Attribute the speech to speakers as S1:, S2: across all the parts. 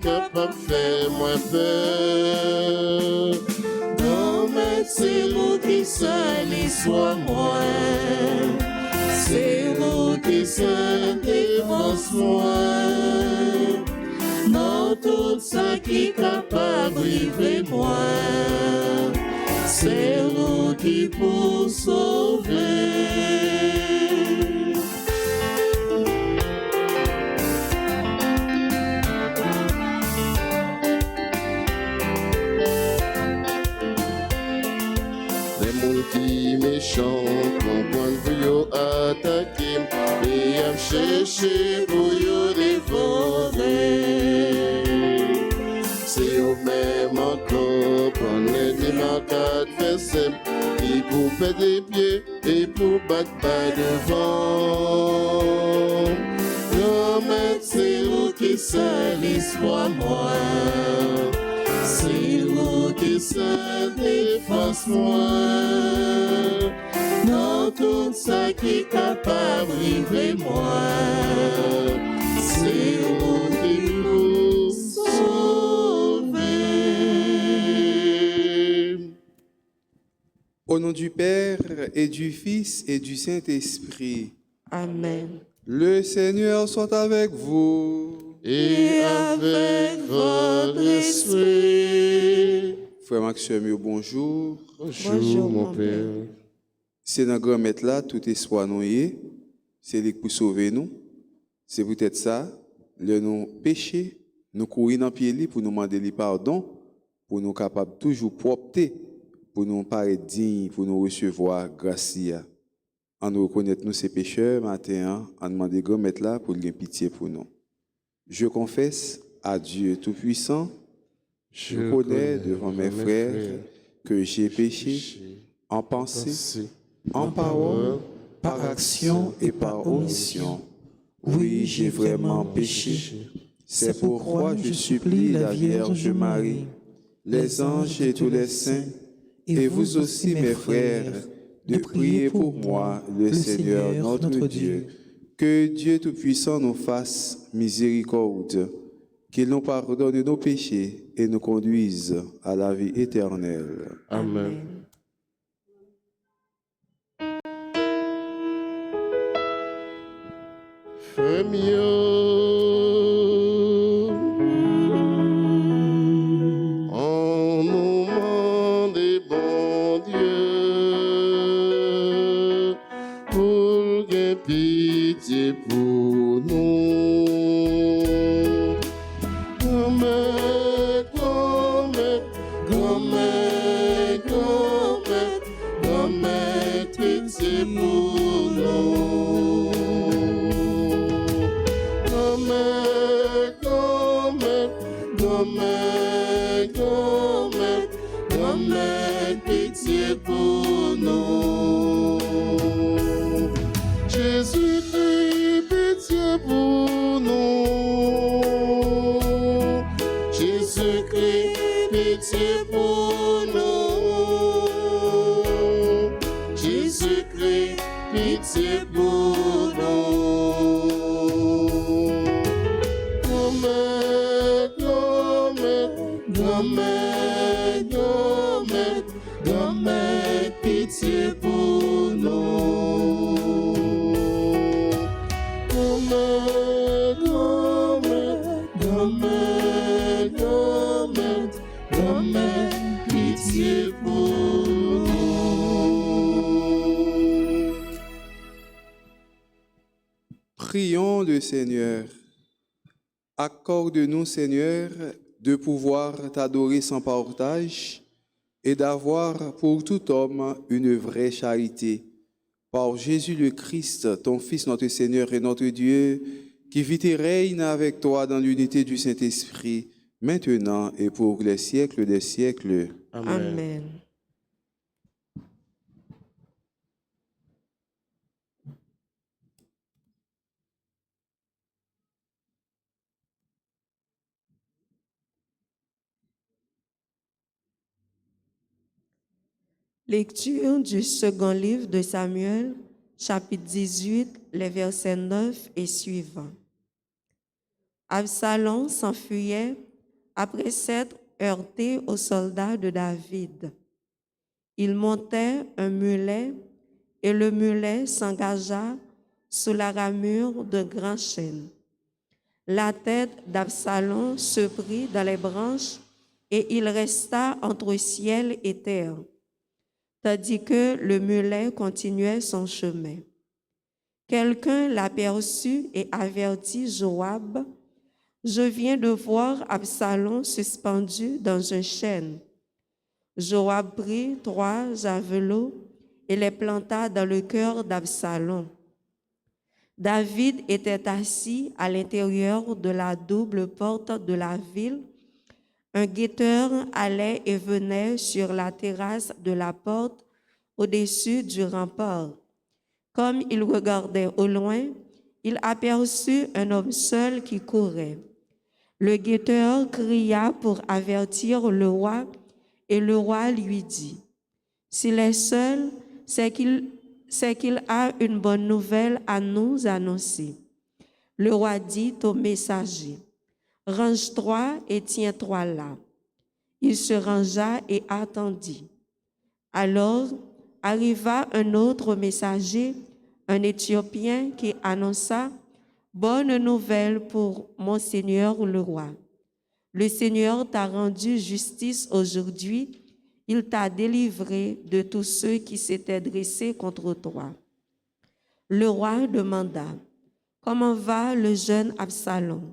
S1: capable de faire moins peur. Non, mais c'est vous qui seul soit moi. C'est vous qui seul défense moi. Non, tout ça qui est capable de vivre moi. C'est vous qui pour sauver. Qui méchant, comprendre pour yo attaquer et à chercher pour yo dévorer. C'est au même encore prendre les démarques faire simple, qui pour faire des pieds et pour battre pas devant. Non mais c'est vous qui seul espoir moi. C'est vous qui se défense moi. Non, tout ça qui est capable de vivre moi. C'est vous qui nous sauvez.
S2: Au nom du Père et du Fils et du Saint-Esprit.
S3: Amen.
S2: Le Seigneur soit avec vous.
S1: Et avec votre esprit.
S2: Frère Maxime, bonjour.
S1: Bonjour, mon Père.
S2: C'est dans grand maître là, tout espoir nous y est. C'est lui pour sauver nous. C'est peut-être ça, le nous péché, nous courir dans pied pour nous demander le pardon, pour nous capables toujours propter, pour nous paraître dignes, pour nous recevoir grâce. En nous reconnaître nous ces pécheurs matin, en demander grand maître là pour lui pitié pour nous. Je confesse à Dieu Tout-Puissant, je connais devant mes frères que j'ai péché en pensée, en parole, par action et par omission. Oui, j'ai vraiment péché. C'est pourquoi je supplie la Vierge Marie, les anges et tous les saints, et vous aussi mes frères, de prier pour moi, le Seigneur notre Dieu. Que Dieu Tout-Puissant nous fasse miséricorde, qu'il nous pardonne nos péchés et nous conduise à la vie éternelle.
S1: Amen. Frère en moment des bons dieux, pour que pitié pour nous. Grand-mère, pitié pour nous. Grand-mère, pitié pour nous. Jésus-Christ, pitié pour nous. Jésus-Christ, pitié pour nous. Jésus-Christ, pitié pour nous. Grand-mère, pitié pour nous. Grand-mère, pitié pour nous.
S2: Prions le Seigneur. Accorde-nous, Seigneur, de pouvoir t'adorer sans partage et d'avoir pour tout homme une vraie charité. Par Jésus le Christ, ton Fils, notre Seigneur et notre Dieu, qui vit et règne avec toi dans l'unité du Saint-Esprit, maintenant et pour les siècles des siècles.
S1: Amen.
S3: Amen. Lecture du second livre de Samuel, chapitre 18, les versets 9 et suivants. Absalom s'enfuyait après s'être heurté aux soldats de David. Il montait un mulet et le mulet s'engagea sous la ramure d'un grand chêne. La tête d'Absalom se prit dans les branches et il resta entre ciel et terre, tandis que le mulet continuait son chemin. Quelqu'un l'aperçut et avertit Joab: « Je viens de voir Absalom suspendu dans un chêne. » Joab prit 3 javelots et les planta dans le cœur d'Absalom. David était assis à l'intérieur de la double porte de la ville. Un guetteur allait et venait sur la terrasse de la porte au-dessus du rempart. Comme il regardait au loin, il aperçut un homme seul qui courait. Le guetteur cria pour avertir le roi, et le roi lui dit: « S'il est seul, c'est qu'il a une bonne nouvelle à nous annoncer. » Le roi dit au messager: « Range-toi et tiens-toi là. » Il se rangea et attendit. Alors arriva un autre messager, un Éthiopien, qui annonça: « Bonne nouvelle pour mon Seigneur le roi. Le Seigneur t'a rendu justice aujourd'hui. Il t'a délivré de tous ceux qui s'étaient dressés contre toi. » Le roi demanda: « Comment va le jeune Absalom? »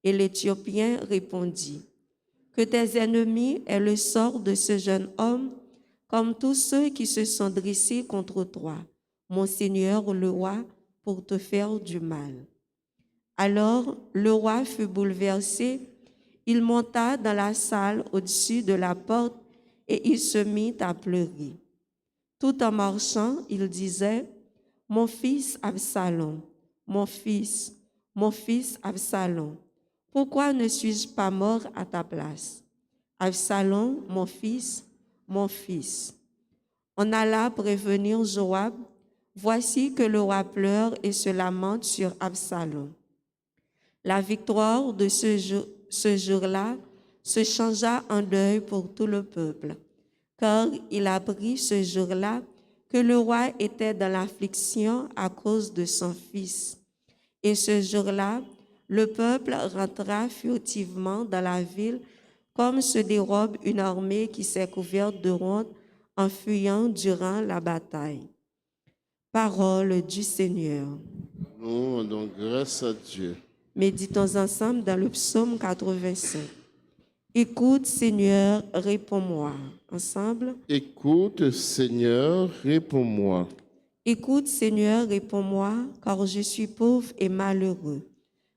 S3: Et l'Éthiopien répondit: « Que tes ennemis aient le sort de ce jeune homme, comme tous ceux qui se sont dressés contre toi, mon Seigneur le roi, pour te faire du mal. » Alors le roi fut bouleversé. Il monta dans la salle au-dessus de la porte et il se mit à pleurer. Tout en marchant, il disait: « Mon fils Absalom, mon fils Absalom, pourquoi ne suis-je pas mort à ta place? Absalom, mon fils, mon fils. » On alla prévenir Joab. Voici que le roi pleure et se lamente sur Absalom. La victoire de ce jour-là se changea en deuil pour tout le peuple, car il apprit ce jour-là que le roi était dans l'affliction à cause de son fils. Et ce jour-là, le peuple rentra furtivement dans la ville, comme se dérobe une armée qui s'est couverte de honte en fuyant durant la bataille. Parole du Seigneur.
S1: Nous rendons grâce à Dieu.
S3: Méditons ensemble dans le psaume 85. Écoute, Seigneur, réponds-moi. Ensemble.
S1: Écoute, Seigneur, réponds-moi.
S3: Écoute, Seigneur, réponds-moi, car je suis pauvre et malheureux.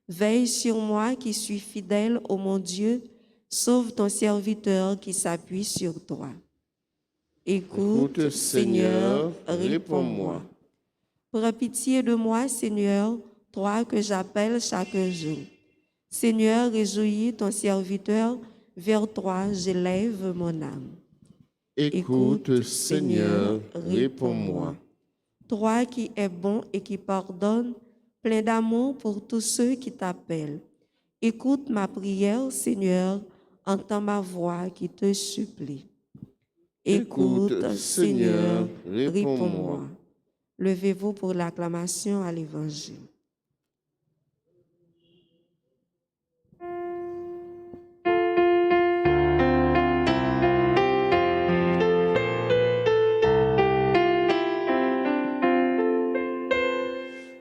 S3: Veille sur moi qui suis fidèle, ô mon Dieu. Sauve ton serviteur qui s'appuie sur toi. Écoute, Seigneur, réponds-moi. Prends pitié de moi, Seigneur, toi que j'appelle chaque jour. Seigneur, réjouis ton serviteur, vers toi j'élève mon âme.
S1: Écoute, Seigneur, réponds-moi.
S3: Toi qui es bon et qui pardonnes, plein d'amour pour tous ceux qui t'appellent. Écoute ma prière, Seigneur, entends ma voix qui te supplie. Écoute, Seigneur, réponds-moi. Levez-vous pour l'acclamation à l'Évangile.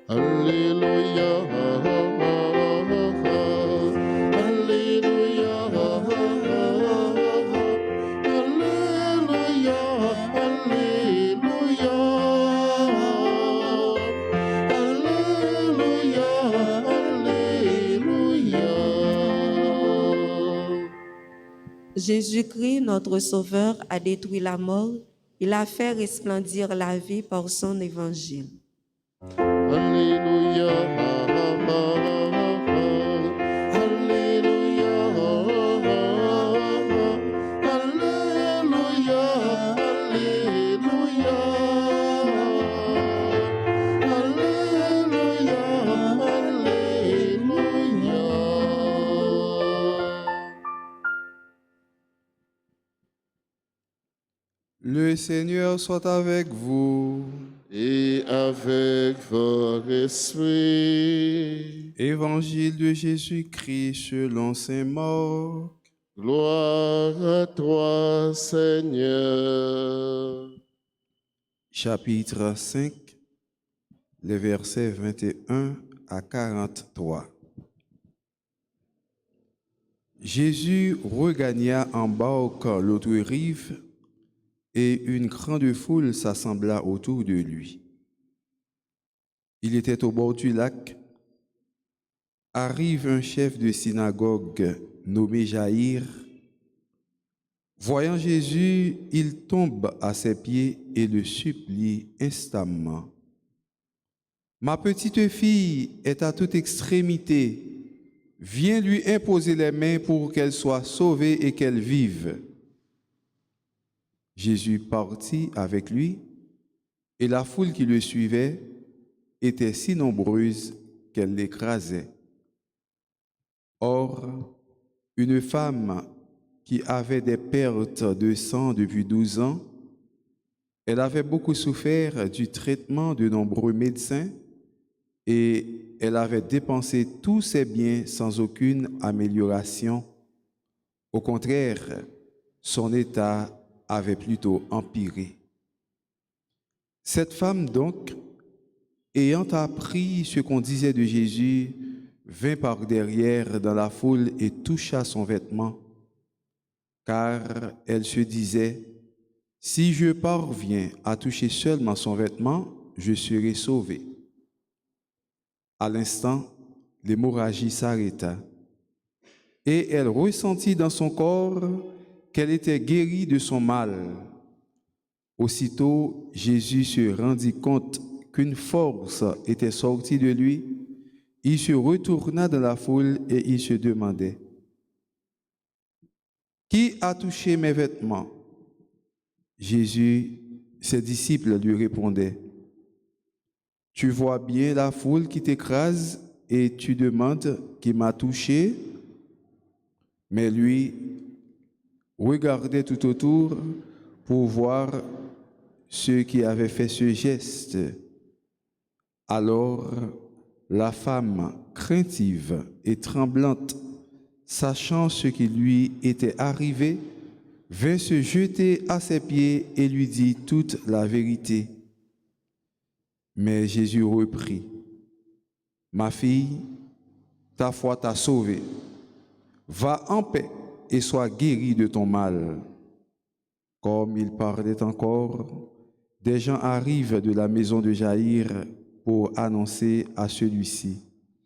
S1: Alléluia, Alléluia, Alléluia, Alléluia, Alléluia, Alléluia.
S3: Jésus-Christ, notre Sauveur, a détruit la mort. Il a fait resplendir la vie par son évangile.
S1: Alléluia, Alléluia, Alléluia, Alléluia, Alléluia, Alléluia.
S2: Le Seigneur soit avec vous.
S1: Et avec votre esprit.
S2: Évangile de Jésus-Christ selon saint Marc.
S1: Gloire à toi, Seigneur.
S2: Chapitre 5, les versets 21 à 43. Jésus regagna en barque l'autre rive, et une grande foule s'assembla autour de lui. Il était au bord du lac. Arrive un chef de synagogue nommé Jaïr. Voyant Jésus, il tombe à ses pieds et le supplie instamment. « Ma petite fille est à toute extrémité. Viens lui imposer les mains pour qu'elle soit sauvée et qu'elle vive. » Jésus partit avec lui, et la foule qui le suivait était si nombreuse qu'elle l'écrasait. Or, une femme qui avait des pertes de sang depuis 12 ans, elle avait beaucoup souffert du traitement de nombreux médecins et elle avait dépensé tous ses biens sans aucune amélioration. Au contraire, son état avait plutôt empiré. Cette femme donc, ayant appris ce qu'on disait de Jésus, vint par derrière dans la foule et toucha son vêtement, car elle se disait, « Si je parviens à toucher seulement son vêtement, je serai sauvée. » À l'instant, l'hémorragie s'arrêta, et elle ressentit dans son corps qu'elle était guérie de son mal. Aussitôt, Jésus se rendit compte qu'une force était sortie de lui. Il se retourna dans la foule et il se demandait, « Qui a touché mes vêtements ?» Jésus, ses disciples lui répondaient, « Tu vois bien la foule qui t'écrase et tu demandes qui m'a touché ?» Mais lui regardait tout autour pour voir ceux qui avaient fait ce geste. Alors, la femme, craintive et tremblante, sachant ce qui lui était arrivé, vint se jeter à ses pieds et lui dit toute la vérité. Mais Jésus reprit, « Ma fille, ta foi t'a sauvée. Va en paix et sois guérie de ton mal. » Comme il parlait encore, des gens arrivent de la maison de Jaïr pour annoncer à celui-ci,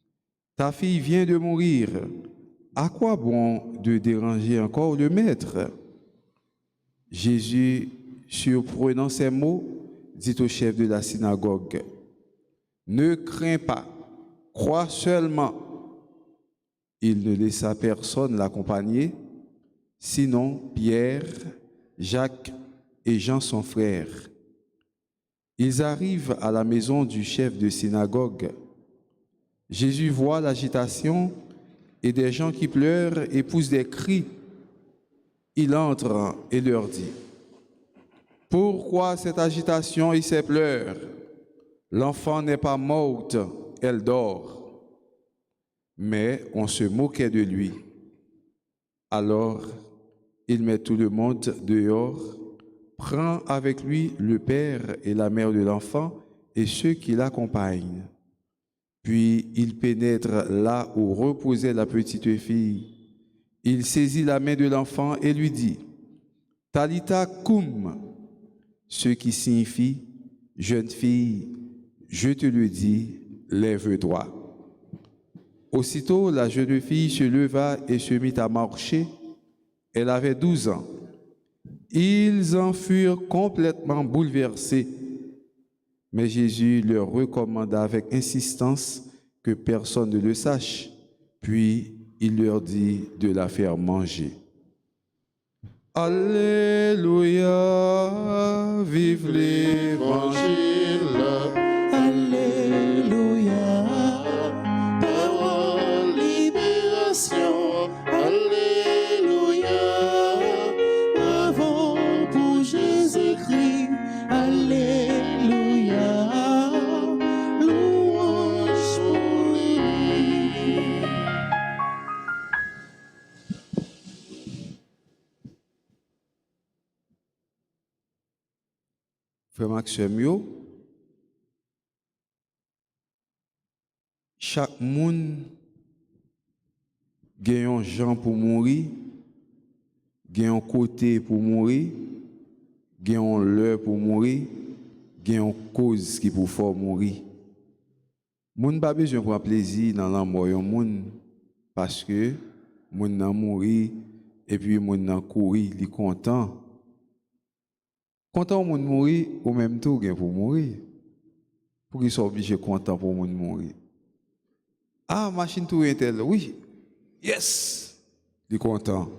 S2: « Ta fille vient de mourir. À quoi bon de déranger encore le maître ?» Jésus, surprenant ces mots, dit au chef de la synagogue, « Ne crains pas, crois seulement. » Il ne laissa personne l'accompagner, sinon Pierre, Jacques et Jean son frère. Ils arrivent à la maison du chef de synagogue. Jésus voit l'agitation et des gens qui pleurent et poussent des cris. Il entre et leur dit, « Pourquoi cette agitation et ces pleurs? L'enfant n'est pas morte, elle dort. » Mais on se moquait de lui. Alors, il met tout le monde dehors, prend avec lui le père et la mère de l'enfant et ceux qui l'accompagnent. Puis il pénètre là où reposait la petite fille. Il saisit la main de l'enfant et lui dit, « Talitha koum », ce qui signifie, « Jeune fille, je te le dis, lève-toi. » Aussitôt, la jeune fille se leva et se mit à marcher. Elle avait 12 ans. Ils en furent complètement bouleversés. Mais Jésus leur recommanda avec insistance que personne ne le sache. Puis il leur dit de la faire manger. Alléluia, vive l'Évangile.
S1: Alléluia, parole libération. Alléluia, avant pour Jésus-Christ.
S2: frère Maxime yo, chaque monde gagne un gens pour mourir, gagne un côté pour mourir, gagne un l'heure pour mourir, gagne une cause qui pour faire mourir. Moun pas besoin prendre plaisir dans la mort yon moun parce que moun nan mourir et puis moun nan courir, li content. Content moun mourir ou même tout gagne pour mourir. Pour qu'ils soient obligés content pour moun mourir. Ah, machine tout intel, oui. Yes. Li content.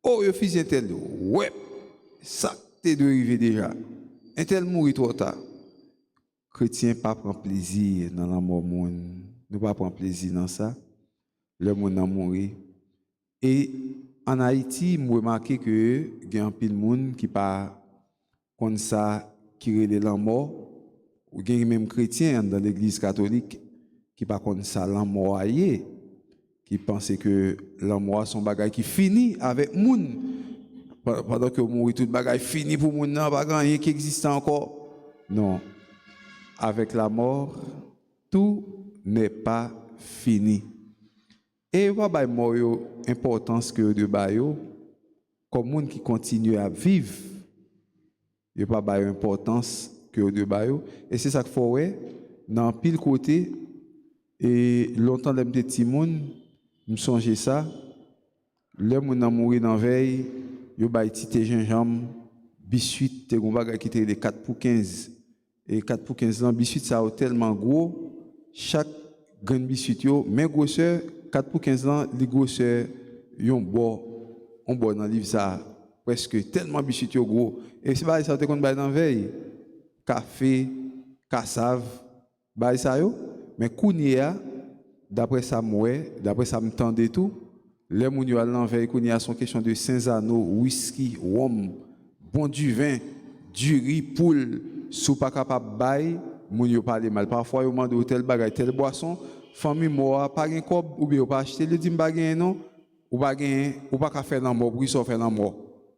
S2: Oh, yo fils intel, ouais. Ça t'est dérivé déjà. Intel mourir trop tard. Chrétien pas prend plaisir dans la mort monde. Nous pas prend plaisir dans ça. Le monde a mourir. Et en Haïti, moi remarqué que il y a un pile monde qui pas comme ça qui relève la mort ou il y a même chrétien dans l'église catholique qui pas comme ça la mort aillé qui pense que la mort son bagage qui finit avec monde pendant que mourir tout bagage fini pour monde nan pas rien qui existe encore. Non. Avec la mort, tout n'est pas fini. Et il y a une importance que de bayo, comme monde qui continue à vivre, il n'y a pas d'importance que de bayo. Et c'est ça qu'il faut voir, dans pile côté, et longtemps, les petits monde, je me songe ça, les gens qui ont mouru dans la veille, ils ont petit gingembre, biscuit, ils ont qui étaient les 4 pour 15. Et 4 pour 15 ans, biscuit, ça a tellement gros, chaque grain de biscuit, mais grosseur, 4 pour 15 ans, les grosseurs, on boit dans le livre ça, presque tellement biscuit gros. Et c'est pas ça qu'on va dans la veille, café, cassave, bah ça yo, mais kounia, d'après ça moi, d'après ça me tendait tout, les moun yo dans la veille kounia sont question de Saint-Zano, whisky, rhum, bon du vin, du riz, poule. Sou pas capable bail moun yo parler mal parfois yo mande tel bagay tel boisson famille moi pas gen kob ou bien pas acheter le dit m'pa gen non ou pas gen ou pas ka faire la mort pour ça faire la mort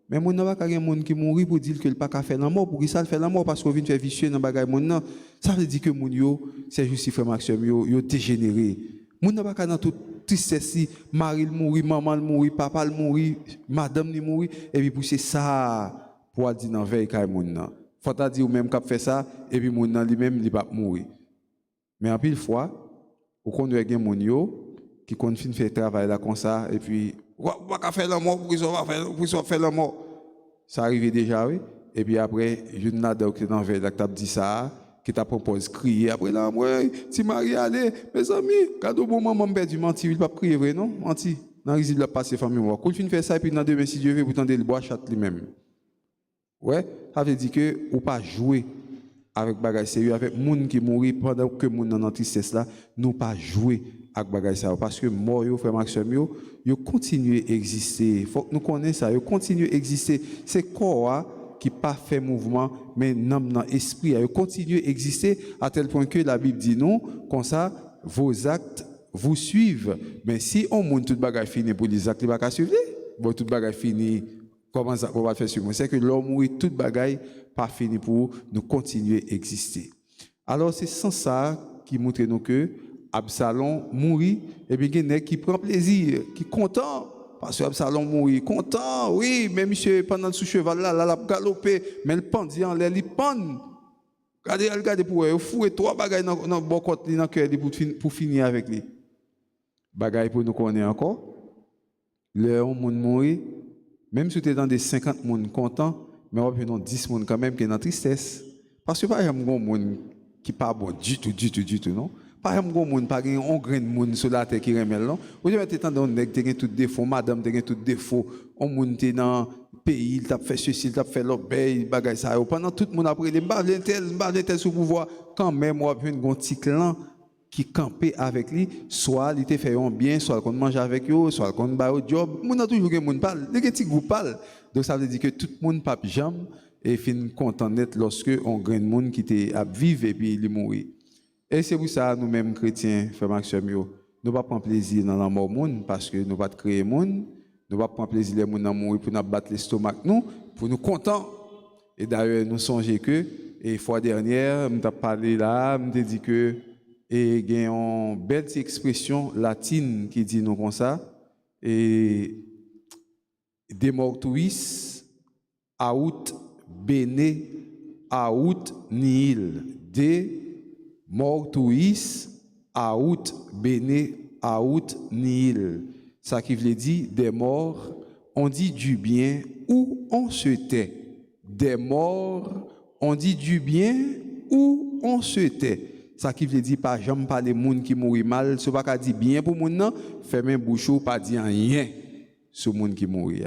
S2: mais moun nan pas gen moun qui mourir pour dire que il pas ka faire la mort pour ça faire la mort parce qu'on vient faire vicieux dans bagay moun nan ça veut dire que moun yo c'est juste frère Maxime yo dégénéré moun nan pas dans toute tristesse mari mourir maman mourir papa mourir madame ni mourir et puis pour c'est ça pour dire dans veille kay moun nan faut ta dire ou même qu'a fait ça et puis moun nan lui-même il va mourir. Mais en pile fois, ou qu'on doit gen moun yo qui continue faire travail là comme ça et puis pas faire la mort pour ça faire la mort. Ça arrive déjà oui et puis après je n'adore que dans veille là t'a dit ça qui t'a propose crier après là moi si Marie allez mes amis cadeau bon maman perdu menti il pas crier vrai non menti dans il va passer famille moi. Quand fin faire ça et puis dans demain si Dieu veut pour tendre le bois chat lui-même. Ouais, ça veut dire que ou pas jouer avec bagay sérieux avec moun qui mourit pendant que moun dans tristesse là, nous pas jouer avec bagay ça parce que mort yo frère Maxime yo continue exister. Faut que nous connaissions ça, yo continue exister. C'est corps qui pas fait mouvement mais dans esprit yo continue exister à tel point que la Bible dit non comme ça vos actes vous suivent. Mais si on moun tout bagay fini pour les actes il va pas suivre, bon tout bagay fini. Comment ça va faire sur moi? C'est que l'homme mourit toute bagaille pas fini pour nous continuer à exister. Alors c'est sans ça qui montre nous que Absalom mourit et puis il y a qui prend plaisir, qui content parce que Absalom mourit content, oui, mais monsieur pendant sous cheval là, l'a galopé, mais le pendit en l'air, il pend. Regardez pour eux, fou et trois bagailles dans bon côté dans cœur pour finir avec lui. Bagaille pour nous connaître encore. Le homme mourit. Même si tu es dans des 50 personnes contents, mais on a 10 personnes quand même qui sont dans tristesse. Parce que pas un monde qui n'est pas bon du tout, non? Pas un monde, pas un grain de monde sur la terre qui remet, non? Vous avez été dans le tu as tout défaut, madame, tu as tout défaut, on monte dans le pays, il t'a fait ceci, il t'a fait l'obéi, bagay ça. Pendant tout le monde après, il m'a tel sous pouvoir, quand même, on a vu un petit clan qui campait avec lui, soit il te fait un bien, soit qu'on mange avec eux, soit qu'on va au job. On a toujours un monde parle, les petits groupes parlent. Donc ça veut dire que tout le monde pape jambe et fin content d'être lorsque on grand monde qui était à vivre et puis il mourit. Et c'est pour ça nous-mêmes chrétiens, frère Maxime, nous pas prendre plaisir dans la mort monde parce que nous pas créer monde, nous pas prendre plaisir les monde dans mourir pour nous battre l'estomac nous, pour nous content. Et d'ailleurs, nous songeons que, et fois dernière, nous avons parlé là, nous avons dit que, et il y a une belle expression latine qui dit nous comme ça, et de mortuis aut bene aut nihil. De mortuis aut bene aut nihil. Ça qui veut dire des morts, on dit du bien ou on se tait. Des morts, on dit du bien ou on se tait. Ça qui veut dire pas jamais parler moun qui mourit mal, ce pas dire bien pour moun nan, fermer bouchou pas dire rien sur moun qui mourit.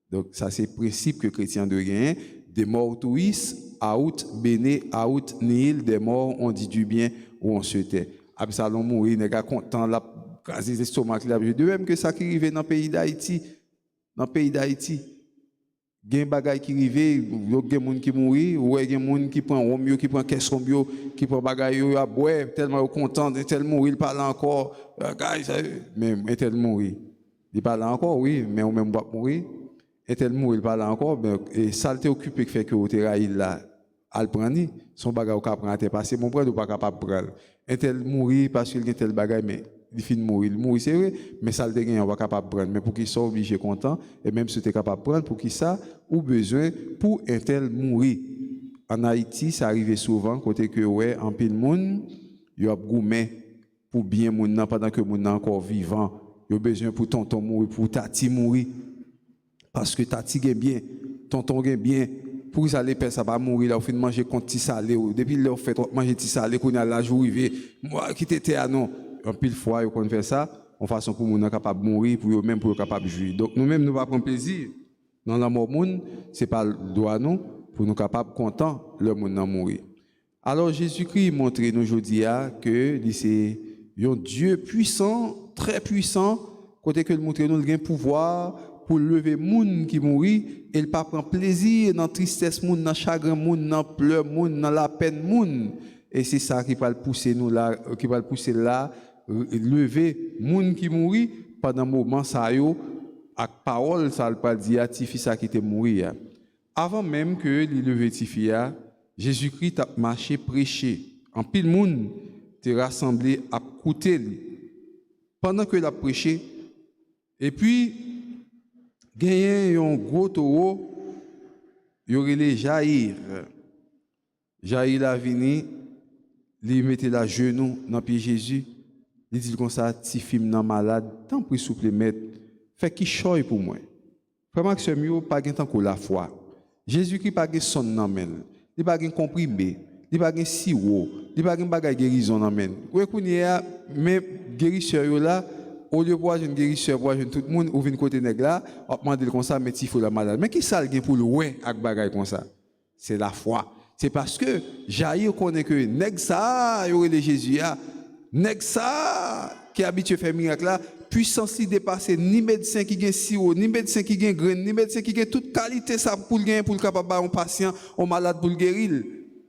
S2: Donc ça c'est le principe que chrétien de gagner, des mortuis aut bene aut nihil, des morts on dit du bien ou on se tait. Absalom mourit, n'est pas content là quasi l'estomac là, de même que ça qui arrive dans le pays d'Haïti, gen bagay qui rive, gen moun qui mouri, ou gen moun qui prend romio, qui prend caisse romio, qui prend bagay yo a boire tellement content de tel mouri, il parle encore, même tel mouri. Il parle encore oui, mais on même pas mourir. Et tel mouri, il parle encore, et ça t'est occupé qui fait que au terrain là al prendre son bagay au cap prendre passer mon prendre ou pas capable prendre. Et tel mouri parce qu'il gen tel bagay mais il finit mourir. Il mourit, c'est vrai, mais ça le gagne, on va capable de prendre. Mais pour qu'il soit obligé content, et même si tu es capable de prendre, pour qu'il ça, ou besoin pour un tel mourir. En Haïti, ça arrive souvent, côté que, ouais, en pile monde, il y a gourmet pour bien moun pendant que moun encore vivant. Il y a besoin pour tonton mourir, pour tati mourir. Parce que tati gagne bien, tonton gagne bien. Pour ça, les personnes ne mourir, là, au fin de manger contre petit salé. Depuis leur fait manger petit salé, qu'on a la jour arrivé. Moi, qui t'étais à non. En pile fois, on fait ça, en façon pour nous capable de mourir, pour eux-mêmes pour capable de jouir. Donc nous-mêmes, nous ne prendre plaisir dans la mort monde, ce n'est pas le droit nous, pour nous capables content le monde d'en mourir. Alors Jésus-Christ montre nous aujourd'hui que c'est un Dieu puissant, très puissant, côté que le montre nous le pouvoir pour lever monde qui mourit, et il pas prend plaisir dans la tristesse monde, dans le chagrin monde, dans le pleur monde, dans la peine monde. Et c'est ça qui va le pousser nous là, qui va le pousser là, lever moun qui mourit pendant moment ça yo avec parole ça le pas dire tifi ça qui était mourir. Avant même que il lever tifi Jésus-Christ a marché prêcher. En pile moun t'est rassemblé à écouter pendant que il a prêché. Et puis gagné un gros taureau, il y aurait les Jaïr. Jaïr la vini, il mettait la genou dans le pied Jésus. Il dit comme ça, si film nan malade, tant pis souple mettre, fait qui choy pour moi. Vraiment que ce mieux pas gain tant que la foi. Jésus-Christ pas gain son nan men. Il pas gain comprimé, il pas gain sirop, il pas gain bagay guérison nan men. Ou kounya même guérisseur yo là, au lieu voir une guérisseur voir tout le monde ou vinn côté nèg là, on demander comme ça mais il faut la malade. Mais qui ça gain pour le ouais avec bagay comme ça? C'est la foi. C'est parce que Jaïr connaît que nèg ça yo relé Jésus a nèg ça qui habitué faire miracle là, puissance li dépasser ni médecin qui gagne sirop, ni médecin qui gagne graine, ni médecin qui gagne toute qualité ça pour gagner pour capable un patient, un malade pour le guérir.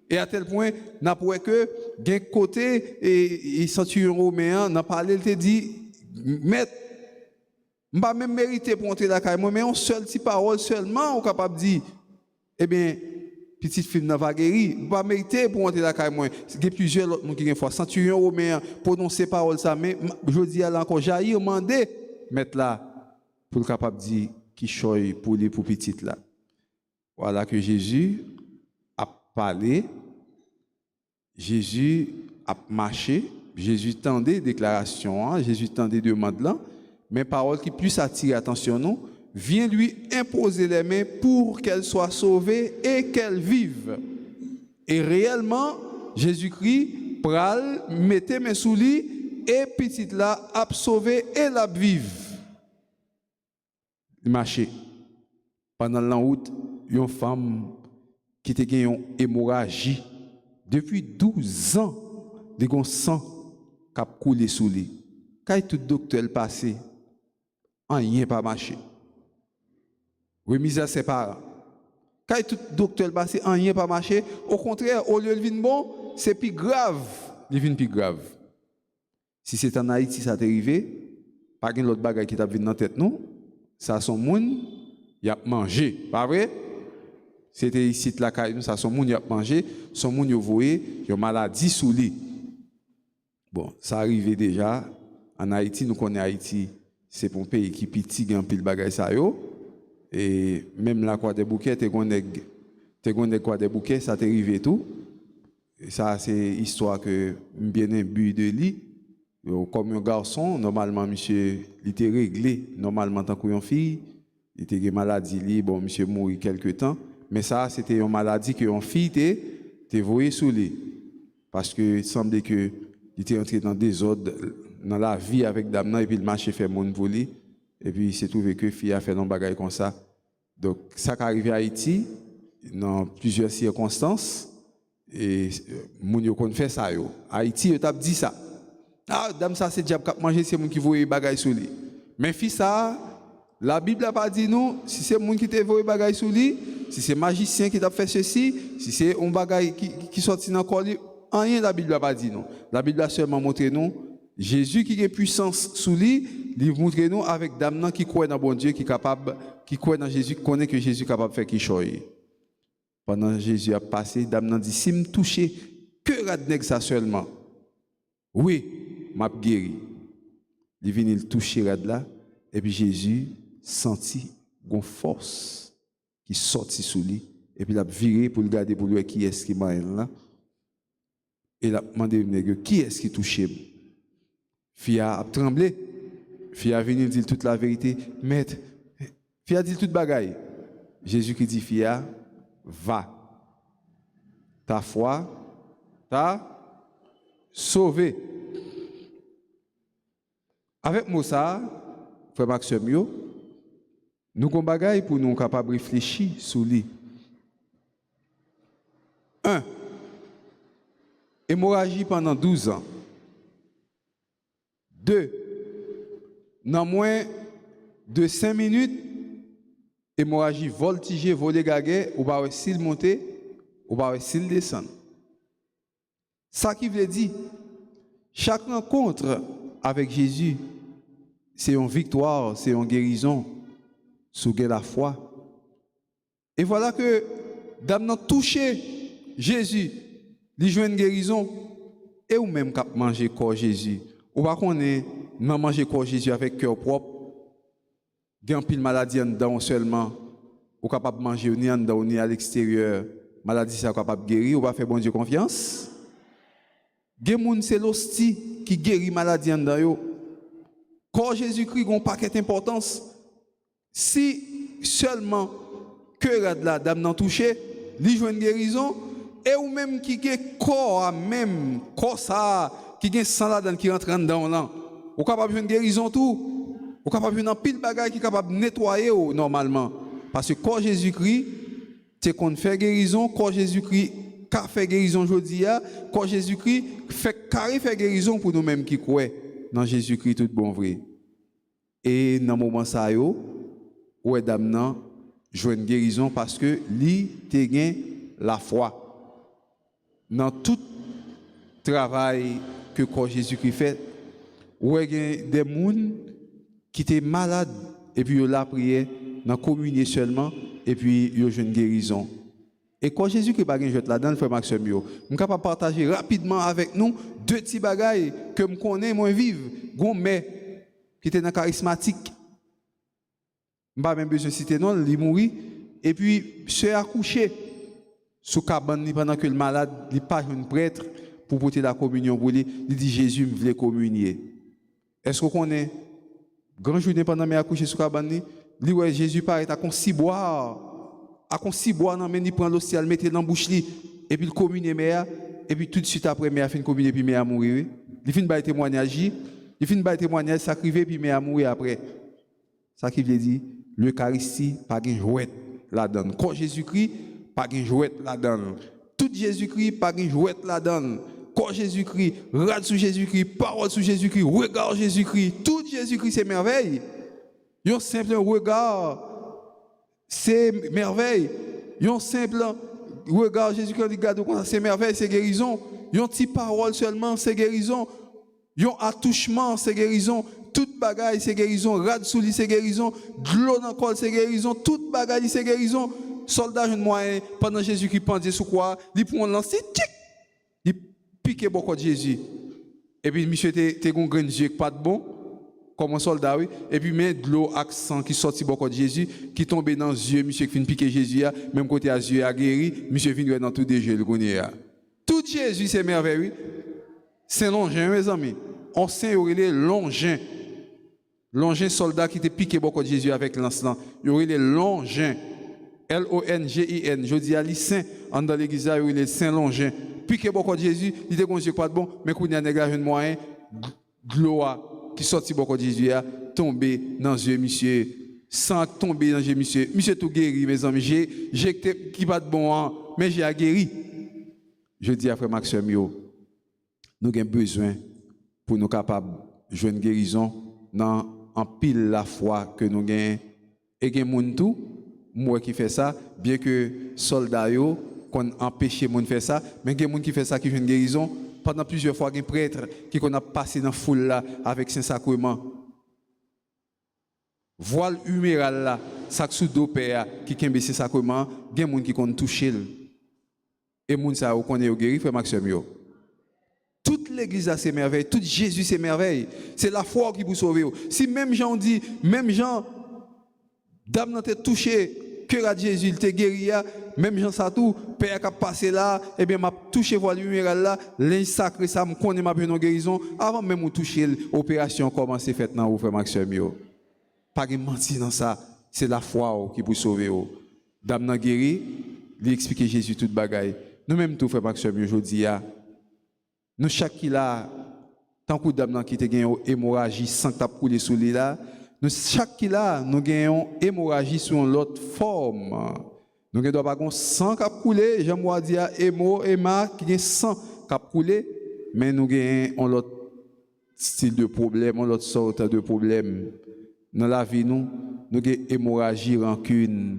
S2: Et à tel point n'a pas que gain côté et centurion romain n'a parlé, il te dit maître m'pas même mérité pour entrer la caille moi mais on seul petit parole seulement on capable dire eh bien petite fille n'a pas guéri, pas mérité pour entrer la caille moi. Il y a plusieurs autres gens qui ont fait centurion romain prononcer parole ça mais je dis à encore Jaïr mandé mettre là pour capable dire qui choy pour les pour petite là. Voilà que Jésus a parlé, Jésus a marché, Jésus tendait déclaration, Jésus tendait demande là, mais parole qui plus attire attention nous vient lui imposer les mains pour qu'elle soit sauvée et qu'elle vive. Et réellement, Jésus-Christ pral mettait mes sous lui et petite là a sauvé et la vive. Il marchait. Pendant la route, une femme qui était une hémorragie depuis 12 ans, de gon sang qui a coulé sous lui. Quand tout docteur passé, rien pas marché. Remise à ses parents. Quand tout docteur passé, rien pas marché. Au contraire, au lieu de venir bon, c'est plus grave. Il vient plus grave. Si c'est en Haïti, ça t'est arrivé, pas de l'autre bagage qui t'a venu dans la tête, non? Ça, son monde, il a mangé. Pas vrai? C'était ici la caille, ça son moun y a mangé, son moun y a voyé, une maladie sous lui. Bon, ça arrivait déjà en Haïti, nous connaissons Haïti, c'est pour un pays qui petit gagne pile bagay ça yo. Et même la quoi des bouquets, t'es quoi des bouquets, ça t'est arrivé tout. Et ça c'est histoire que bien imbu de lui. Comme un garçon, normalement monsieur, il était réglé normalement tant qu'une fille, il était maladie li, bon monsieur mourit quelque temps, mais ça c'était une maladie que une fille était voyée sous lui. Parce que il semblait que il était entré dans des ordres dans la vie avec Damnan et puis le marché fait monde pour lui et puis il s'est trouvé que fille a fait un bagage comme ça. Donc ça qui arrivé à Haïti dans plusieurs circonstances et moun yo kon fait ça yo. Haïti yo t'a dit ça. Ah dame ça c'est diable qui manger c'est moun qui voye bagage sur lui. Mais fils ça la Bible a pas dit nous si c'est moun qui te voye bagage sur lui, si c'est magicien qui t'a fait ceci, si c'est un bagage qui sorti dans corps rien la Bible a pas dit non. La Bible a seulement montré nous Jésus qui a puissance sous lui, il montre nous avec Damnan qui croit dans bon Dieu, qui capable, qui croit dans Jésus, qui connaît que Jésus est capable de faire quelque chose. Pendant que Jésus a passé, Damnan dit si me toucher que radneg ça seulement. Oui, m'a guéri. Il vient le toucher rad là et puis Jésus sentit une force qui sortit sous lui et puis il a viré pour le garder pour lui qui est-ce qui m'a là. Et il a demandé qui est-ce qui touchait. Fia a tremblé. Fia a venu dire toute la vérité. Maître, Fia a dit toute bagaille. Jésus qui dit Fia, va. Ta foi t'a sauvé. Avec Moussa, frère Maxime, nous avons bagaille pour nous capables de réfléchir sur lui. 1. Hémorragie pendant 12 ans. 2. Dans moins de 5 minutes, hémorragie voltigée, volée gaguet, ou pas s'il monter, ou pas s'il descend. Ça qui veut dire, chaque rencontre avec Jésus, c'est une victoire, c'est une guérison, sous la foi. Et voilà que, d'amener toucher Jésus, il joue une guérison, et ou même qu'à manger corps Jésus. Ou pas qu'on est manger corps Jésus avec cœur propre, gain pile maladie en dedans seulement, ou capable de manger ni en dedans ni à l'extérieur, maladie ça capable de guérir, ou pas faire bon Dieu confiance. Gen moun c'est l'hostie qui guérit maladie en dedans yo. Corps Jésus-Christ a un paquet d'importance. Si seulement cœur de la dame n'en touché, li joue une guérison, et ou même qui a corps même corps ça qui a sang là qui rentre dedans là, ou capable de guérison tout, ou capable de pile bagage qui capable de nettoyer normalement parce que corps Jésus-Christ c'est qu'on fait guérison, corps Jésus-Christ qu'a fait guérison aujourd'hui, corps Jésus-Christ fait carré fait guérison pour nous-mêmes qui croient dans Jésus-Christ tout bon vrai. Et dans moment ça yo, ouais dame nan joue une guérison parce que li te gain la foi. Dans tout travail que corps Jésus-Christ fait, ouais des gens qui étaient malades et puis ils la prié dans communier seulement et puis ils ont une guérison. Et quand Jésus-Christ pas gagné là-dedans, frère Maxime yo, je capable partager rapidement avec nous deux petits bagailles que me connais moi vive, gon mais qui était dans charismatique. M'pas même besoin citer non, il mourit et puis se accouché sous cabane pendant que le malade il pas un prêtre pour porter la communion pour lui, il dit Jésus me voulait communier. Est-ce qu'on connaît grand journée pendant mes accouché sous cabane li ouais Jésus paraît à ciboire non mais il prend l'hostie le mettre dans bouche li et puis il communier mère et puis tout de suite après mère fin communier puis mère mourir. Il fin bailler témoignage, ça crivé puis mère mourir après. Ça qui veut dire l'Eucharistie pas gain jouet là-dedans. Quand Jésus-Christ pas gain jouet là-dedans. Tout Jésus-Christ pas gain jouet là-dedans. Quand Jésus-Christ, rade sous Jésus-Christ, parole sous Jésus-Christ, regard Jésus-Christ, tout Jésus-Christ c'est merveille. Un simple regard c'est merveille. Un simple regard Jésus-Christ regarde c'est merveille, c'est guérison. Une petite parole seulement c'est guérison. Un attouchement c'est guérison. Toute bagaille c'est guérison, rad sous lui c'est guérison, de l'eau dans le col c'est guérison, toute bagaille c'est guérison. soldat jeune moyen pendant Jésus qui pendait sous quoi, il prend lancer, tchic, il pique beaucoup de Jésus. Et puis monsieur était un grand Dieu pas de bon comme un soldat oui, et puis met de l'eau accent qui sortit beaucoup de Jésus qui tombait dans les yeux, monsieur qui vient piquer Jésus même côté à yeux a guéri, monsieur vient dans tout des yeux le connaît. Tout Jésus c'est merveilleux. C'est Longin mes amis. On sait il est Longin. Longin soldat qui était piqué beaucoup de Jésus avec lance là. Il est Longin. L-O-N-G-I-N. Je dis à l'Issaint, dans l'église, il est Saint Longin. Piqué beaucoup de Jésus, il était connu pas de bon, mais quand il y a un négage moyen, gloire qui sortit beaucoup de Jésus, tombé dans les yeux, monsieur, sans tomber dans les yeux, monsieur. Monsieur tout guéri, mes amis. J'ai qui pas de bon, mais j'ai guéri. Je dis à frère Maxime, nous avons besoin pour nous capables de jouer une guérison dans en pile la foi que nous avons. Et il y a des gens moi qui fait ça, bien que soldats qu'on empêche les gens de faire ça, mais il y a des gens qui font ça qui font une guérison. Pendant plusieurs fois, il y a des prêtres qui ont passé dans la foule là avec Saint-Sacrement. Voile huméral là, sac sous dos père qui kembe Saint-Sacrement, il y a des gens qui ont touché. Et les gens ça connaît guéri, frère Maxime yo. Toute l'église c'est merveille, tout Jésus c'est merveille. C'est la foi qui vous sauve. Si même Jean dit, même Jean, dame n'a été touché, cœur à Jésus, il t'a guéri, même Jean ça tout, père qui a passé là, eh bien m'a touché voile lumière là, linge sacré ça me connaît ma bonne guérison avant même de toucher l'opération commencer faite dans frère Maxime yo. Pas de mentir dans ça, c'est la foi qui vous sauver. Dame n'a guéri, lui expliquer Jésus toute bagaille. Nous même tout frère Maxime aujourd'hui nous chaque qui là tant que dame qui te gagne hémorragie sans que couler sous lui là, nous chaque qui là nous gagnons hémorragie sous une autre forme. Nous ne doit pas qu'on sang qui couler, j'aime dire héma qui gagne sang qui couler, mais nous gagnons l'autre style de problème, l'autre sorte de problème dans la vie nous gagnons hémorragie, rancune.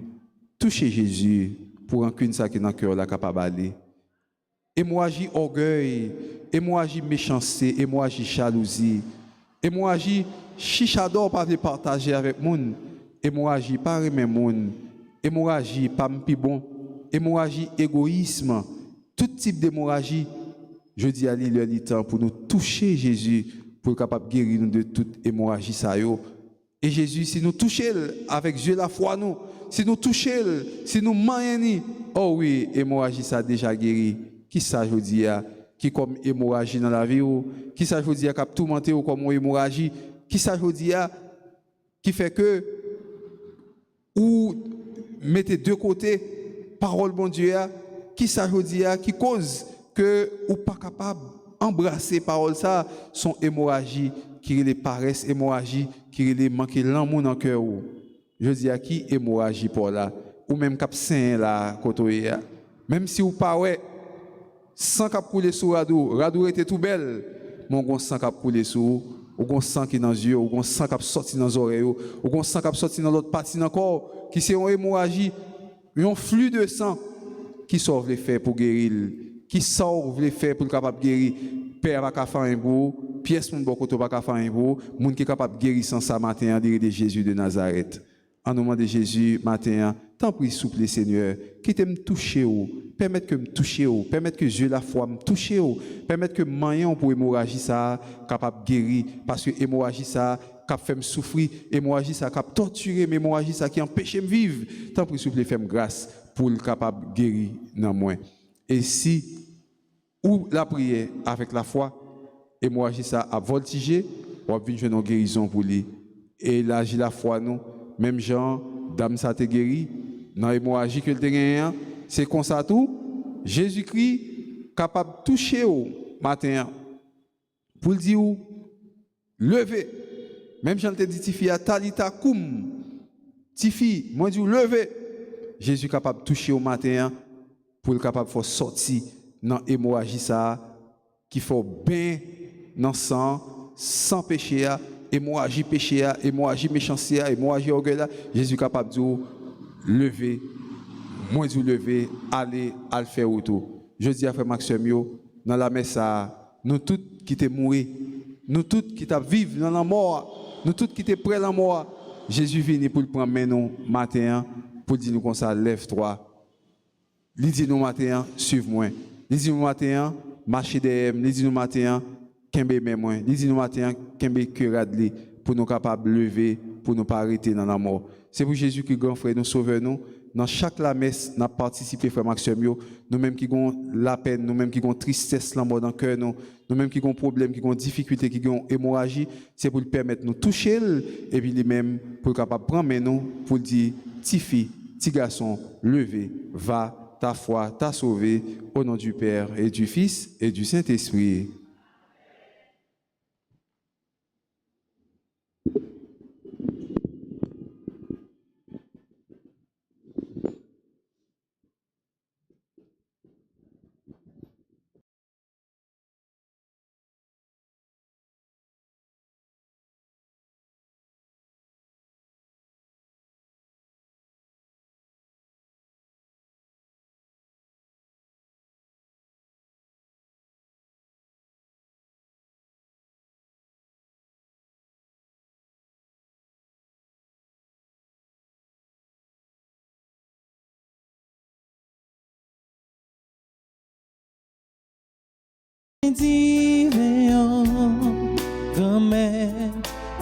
S2: Toucher Jésus pour rancune ça qui dans le cœur là capable d'aller. Hémorragie orgueil, hémorragie méchanceté, hémorragie jalousie, hémorragie chichador pas de partager avec moun, hémorragie pas aimer moun, hémorragie pas m'pi bon, hémorragie égoïsme, tout type d'hémorragie. Je dis à l'heure du temps pour nous toucher Jésus pour capable guérir nous de toute hémorragie ça yo. Et Jésus si nous toucher avec Dieu la foi nous, si nous toucher, si nous manions, oh oui, hémorragie ça déjà guéri. Qui ça je dis qui comme hémorragie dans la vie ou qui ça je dis qui a tourmenté ou comme hémorragie qui ça je dis qui fait que ou mettez de côté parole bon Dieu qui ça je dis qui cause que ou pas capable embrasser parole ça son hémorragie qui les paresse hémorragie qui les manquer l'amour dans cœur ou je dis à qui hémorragie pour là ou même cap saint là côté même si ou pas ouais sang qui a coulé sur Radou était tout belle, mon gon sang qui a coulé sur, ou gon sang qui dans les yeux, ou gon sang qui a sorti dans les oreilles, ou gon sang qui a sorti dans l'autre partie dans le corps, qui c'est une hémorragie, un flux de sang qui sauve les faits pour guérir, qui sauve les faits pour capable guérir. Père va ka faire un bout, pièce mon beaucoup to va ka faire un bout, moun qui capable guérir sans ça matin de Jésus de Nazareth. En nom de Jésus matin, tant prie souple Seigneur, qui t'aime toucher ou permettre que me toucher ou permettre que Dieu la foi me toucher ou permettre que moyen pour hémorragie ça capable guérir parce que hémorragie ça cap fait me souffrir hémorragie ça cap torturer hémorragie ça qui empêche me vivre tant pis souple faire grâce pour le capable guérir dans moi et si ou la prière avec la foi hémorragie ça a voltigé ou venir jouer une guérison pour lui et là j'ai la foi nous même Jean dame ça te guéri dans hémorragie que le te c'est comme ça tout. Jésus-Christ capable de toucher au matin pour dire lever. Même Jean te dit tifi a talita koum. Tifi, moi dis lever. Jésus capable de toucher au matin pour capable de sortir dans hémorragie ça qui faut bien dans sang sans péché hémorragie péché hémorragie méchanceté hémorragie orgueil là Jésus capable de lever. Moi du lever, aller à le faire autour. Je dis à frère Maxime dans la messe nous tous qui t'es mouru, nous tous qui t'as vivre dans la mort, nous tous qui t'es près de la mort, Jésus vient pour le prendre nous matin pour dire nous comme ça, lève-toi. Il dit nous matin, suive-moi. Il dit nous matin, marchez derrière. Il dit nous matin, kembe moi. Il dit nous matin, kembe curadli pour nous capables de lever, pour nous pas arrêter dans la mort. C'est pour Jésus qui grand frère nous sauve nous. Dans chaque la messe, nous avons participé, frère Maxime, nous-mêmes qui avons la peine, nous-mêmes qui avons tristesse dans le cœur, nous-mêmes qui avons problèmes, qui avons difficultés, qui avons hémorragie, c'est pour lui permettre de nous toucher, et puis lui-même, pour être capable de prendre nous, pour dire, petit fille, petit garçon, levez, va, ta foi t'a sauvé, au nom du Père et du Fils et du Saint-Esprit.
S4: Divin, grand-mère,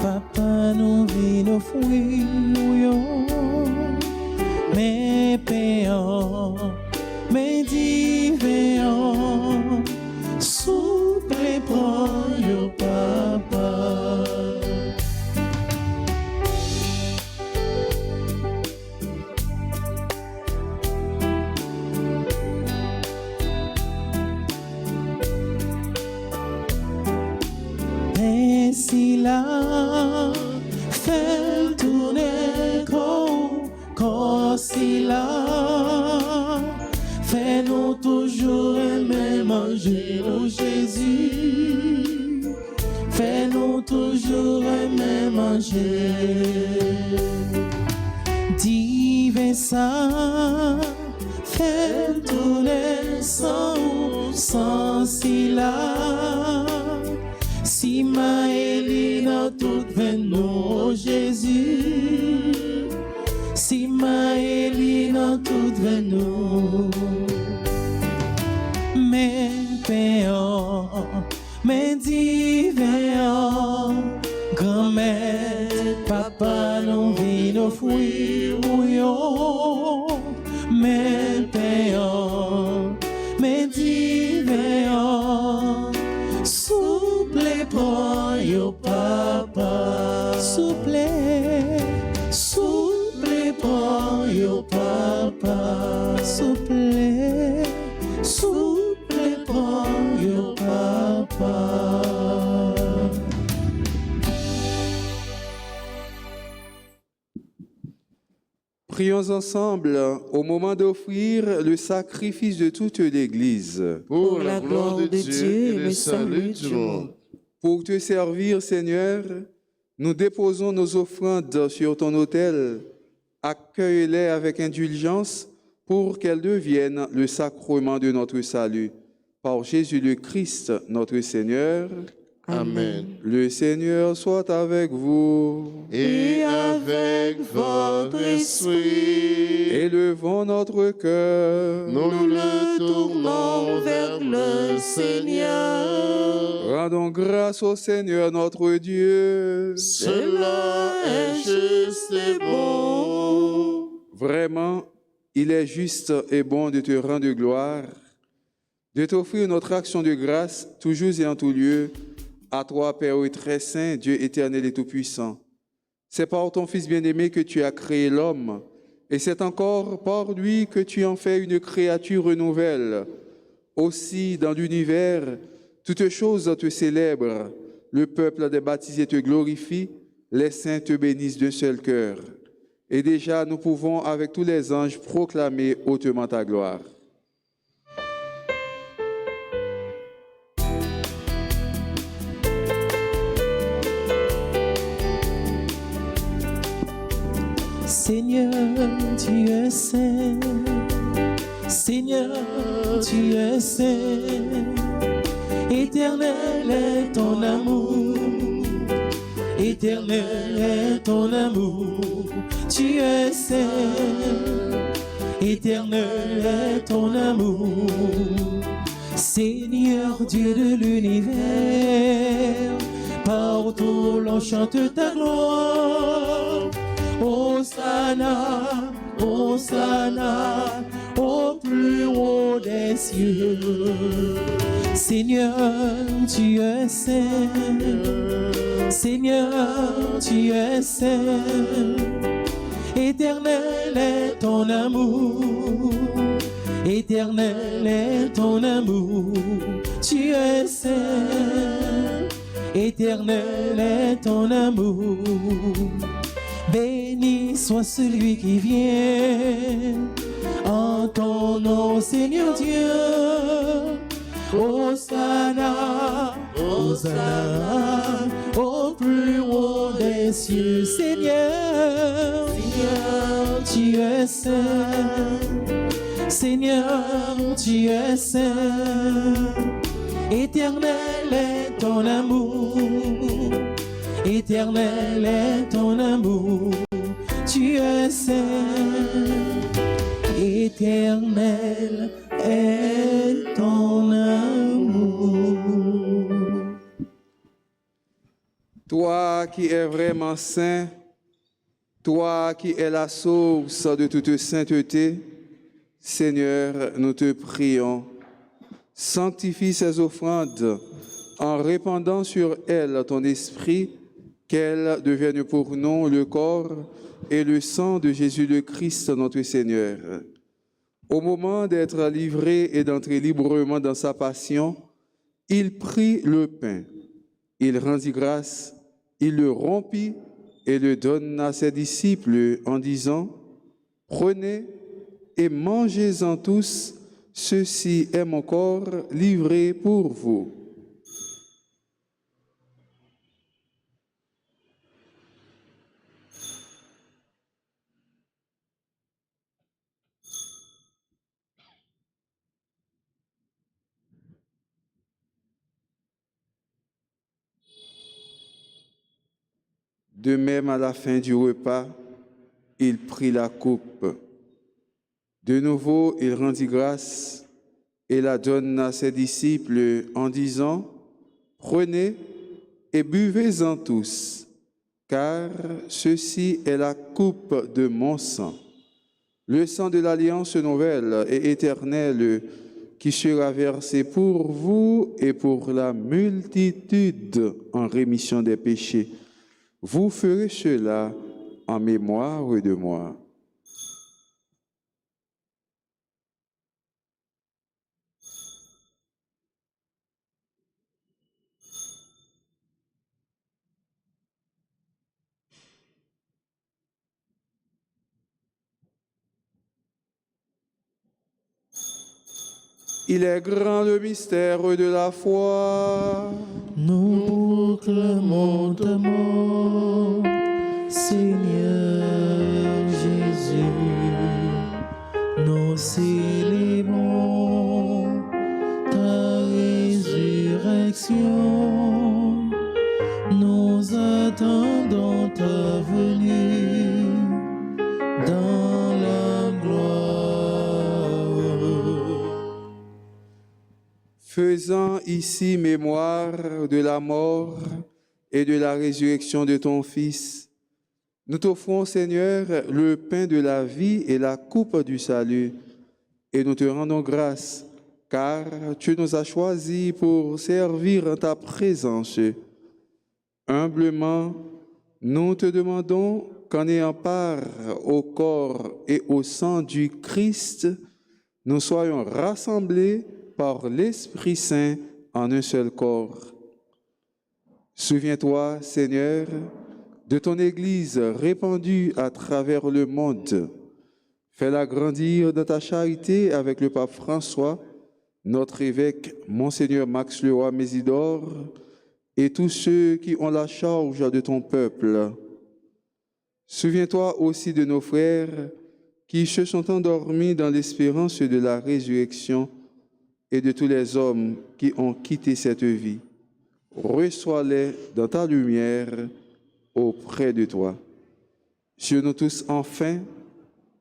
S4: papa nous vit nos fruits, mais payant, mais divin, souple et prends yo papa. Si là, fait tourner corps si là, fais-nous toujours aimer manger au Jésus, fais-nous toujours aimer manger. Divin ça, fait tourner sans si là. Si ma Elina toute venou Jésus, si ma Elina toute venou, mais payant, mais divin, grand-mère, papa nous vit nos fruits, mais payant, mais divin. Souple, prends yo papa. Souple, souple, prends yo papa. Souple, souple, prends yo papa.
S2: Prions ensemble au moment d'offrir le sacrifice de toute l'Église.
S1: Pour la gloire de Dieu et le salut du monde.
S2: Pour te servir, Seigneur, nous déposons nos offrandes sur ton autel. Accueille-les avec indulgence pour qu'elles deviennent le sacrement de notre salut. Par Jésus le Christ, notre Seigneur.
S1: Amen.
S2: Le Seigneur soit avec vous.
S1: Et avec votre esprit.
S2: Élevons notre cœur.
S1: Nous le tournons vers le Seigneur.
S2: Rendons grâce au Seigneur notre Dieu.
S1: Cela est juste et bon.
S2: Vraiment, il est juste et bon de te rendre gloire, de t'offrir notre action de grâce, toujours et en tout lieu, à toi, Père très saint, Dieu éternel et tout-puissant. C'est par ton Fils bien-aimé que tu as créé l'homme, et c'est encore par lui que tu en fais une créature nouvelle. Aussi, dans l'univers, toutes choses te célèbrent, le peuple des baptisés te glorifie, les saints te bénissent d'un seul cœur. Et déjà, nous pouvons, avec tous les anges, proclamer hautement ta gloire.
S4: Seigneur, tu es saint. Seigneur, tu es saint. Éternel est ton amour. Éternel est ton amour. Tu es saint. éternel est ton amour. Seigneur Dieu de l'univers, partout l'on chante ta gloire. Hosanna, Hosanna, au plus haut des cieux. Seigneur, tu es saint. Seigneur, tu es saint. Éternel est ton amour. Éternel est ton amour. Tu es saint. Éternel est ton amour. Béni soit celui qui vient en ton nom, Seigneur Dieu. Hosanna, Hosanna, au plus haut des cieux. Seigneur, Seigneur, tu es saint. Seigneur, tu es saint. Éternel est ton amour. Éternel est ton amour. Tu es saint. Éternel est ton amour.
S2: Toi qui es vraiment saint, toi qui es la source de toute sainteté, Seigneur, nous te prions, sanctifie ces offrandes en répandant sur elles ton esprit, qu'elles deviennent pour nous le corps et le sang de Jésus le Christ, notre Seigneur. Au moment d'être livré et d'entrer librement dans sa passion, il prit le pain, il rendit grâce, il le rompit et le donna à ses disciples en disant, « Prenez et mangez-en tous, ceci est mon corps livré pour vous. » De même, à la fin du repas, il prit la coupe. De nouveau, il rendit grâce et la donna à ses disciples en disant, « Prenez et buvez-en tous, car ceci est la coupe de mon sang, le sang de l'alliance nouvelle et éternelle qui sera versé pour vous et pour la multitude en rémission des péchés. Vous ferez cela en mémoire de moi. » Il est grand le mystère de la foi.
S4: Nous proclamons ta mort, Seigneur Jésus. Nous célébrons ta résurrection. Nous attendons ta venue dans la gloire.
S2: Faisant ici mémoire de la mort et de la résurrection de ton Fils, nous t'offrons, Seigneur, le pain de la vie et la coupe du salut, et nous te rendons grâce, car tu nous as choisis pour servir en ta présence. Humblement, nous te demandons qu'en ayant part au corps et au sang du Christ, nous soyons rassemblés par l'Esprit Saint en un seul corps. Souviens-toi, Seigneur, de ton Église répandue à travers le monde. Fais-la grandir dans ta charité avec le pape François, notre évêque, Monseigneur Max Leroy Mésidor, et tous ceux qui ont la charge de ton peuple. Souviens-toi aussi de nos frères qui se sont endormis dans l'espérance de la résurrection et de tous les hommes qui ont quitté cette vie. Reçois-les dans ta lumière auprès de toi. Sur nous tous, enfin,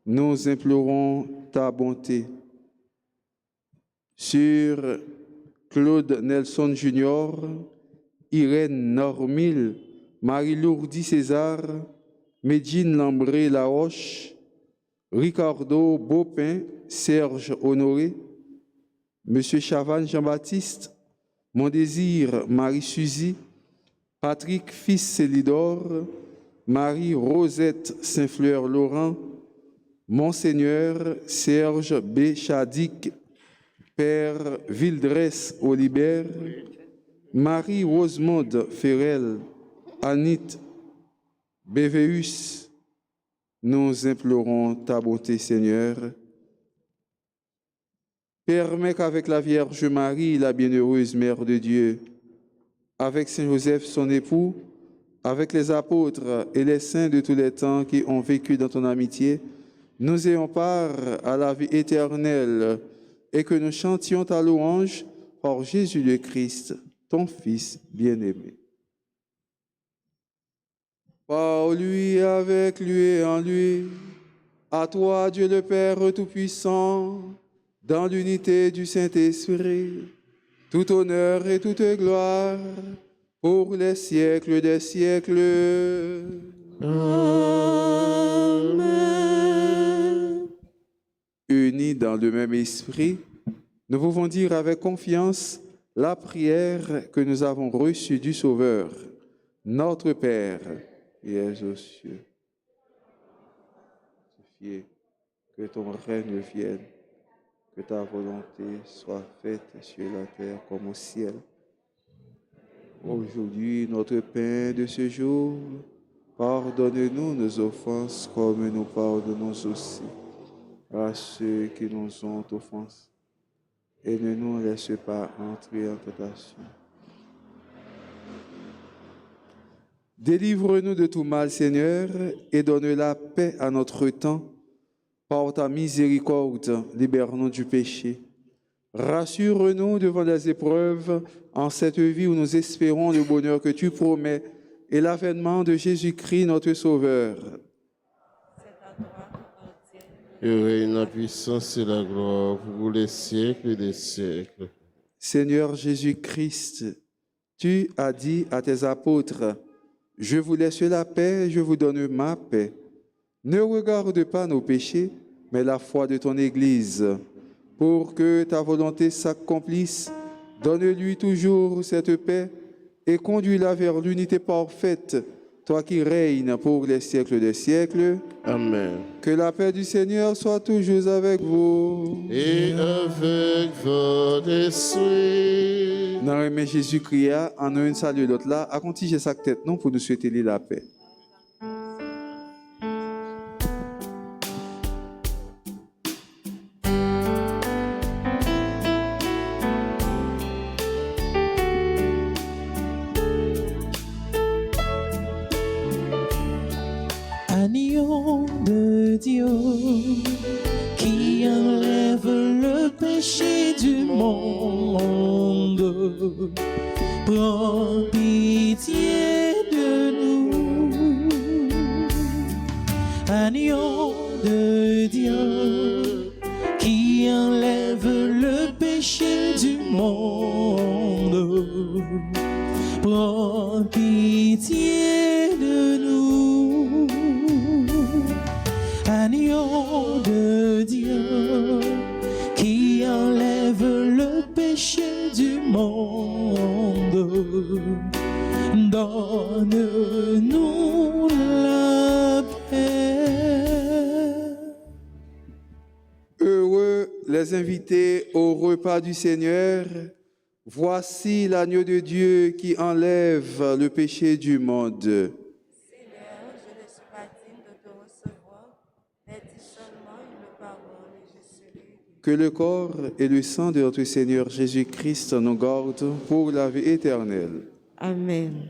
S2: nous implorons ta bonté. Sur Claude Nelson Jr., Irène Normil, Marie-Lourdi César, Médine Lambré Laroche, Ricardo Beaupin, Serge Honoré, Monsieur Chavannes Jean-Baptiste, Mon Désir Marie-Suzy, Patrick Fils Célidor, Marie-Rosette Saint-Fleur-Laurent, Monseigneur Serge B. Chadik, Père Vildress Olibert, Marie-Rosemonde Ferrel, Anit Bévéus, nous implorons ta bonté, Seigneur. Permets qu'avec la Vierge Marie, la bienheureuse Mère de Dieu, avec Saint Joseph, son époux, avec les apôtres et les saints de tous les temps qui ont vécu dans ton amitié, nous ayons part à la vie éternelle et que nous chantions ta louange par Jésus le Christ, ton Fils bien-aimé. Par lui, avec lui et en lui, à toi, Dieu le Père Tout-Puissant, dans l'unité du Saint-Esprit, tout honneur et toute gloire pour les siècles des siècles.
S3: Amen.
S2: Unis dans le même esprit, nous pouvons dire avec confiance la prière que nous avons reçue du Sauveur. Notre Père, qui es aux cieux, que ton règne vienne, que ta volonté soit faite sur la terre comme au ciel. Aujourd'hui, notre pain de ce jour, pardonne-nous nos offenses comme nous pardonnons aussi à ceux qui nous ont offensés. Et ne nous laisse pas entrer en tentation. Délivre-nous de tout mal, Seigneur, et donne la paix à notre temps. Par ta miséricorde, libère-nous du péché. Rassure-nous devant les épreuves en cette vie où nous espérons le bonheur que tu promets et l'avènement de Jésus-Christ, notre Sauveur.
S1: Et règne la puissance et la gloire pour les siècles des siècles.
S2: Seigneur Jésus-Christ, tu as dit à tes apôtres, « Je vous laisse la paix, je vous donne ma paix. Ne regarde pas nos péchés, mais la foi de ton Église. Pour que ta volonté s'accomplisse, donne-lui toujours cette paix et conduis-la vers l'unité parfaite, toi qui règnes pour les siècles des siècles.
S1: Amen.
S2: Que la paix du Seigneur soit toujours avec vous.
S1: Et avec votre esprit.
S2: Dans le nom de Jésus-Christ, en un salut l'autre là, à continuer sa tête non pour nous souhaiter la paix.
S4: Agneau de Dieu qui enlève le péché du monde, prends pitié de nous. Agneau de Dieu qui enlève le péché du monde, prends pitié de nous. Agneau de Dieu qui enlève le péché du monde, donne-nous la paix.
S2: Heureux les invités au repas du Seigneur. Voici l'agneau de Dieu qui enlève le péché du monde.
S3: Seigneur, je ne suis pas digne de te recevoir, mais dis seulement une parole et je serai guéri.
S2: Que le corps et le sang de notre Seigneur Jésus-Christ nous gardent pour la vie éternelle.
S3: Amen.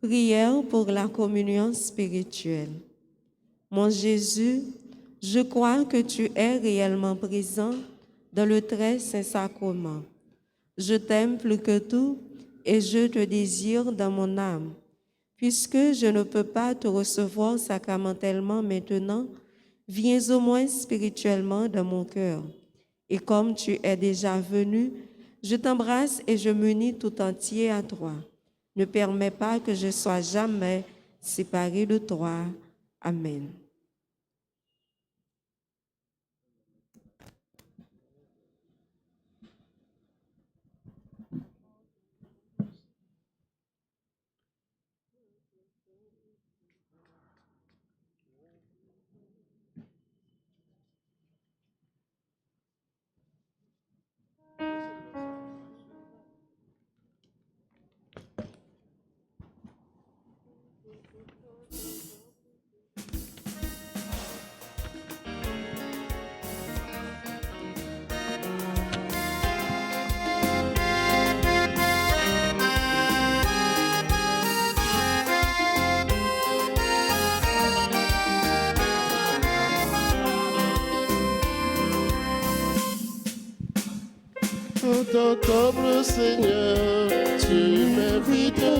S3: Prière pour la communion spirituelle. Mon Jésus, je crois que tu es réellement présent dans le très saint sacrement. Je t'aime plus que tout et je te désire dans mon âme. Puisque je ne peux pas te recevoir sacramentellement maintenant, viens au moins spirituellement dans mon cœur. Et comme tu es déjà venu, je t'embrasse et je m'unis tout entier à toi. Ne permets pas que je sois jamais séparé de toi. Amen.
S1: À ta table, Seigneur, tu m'invites.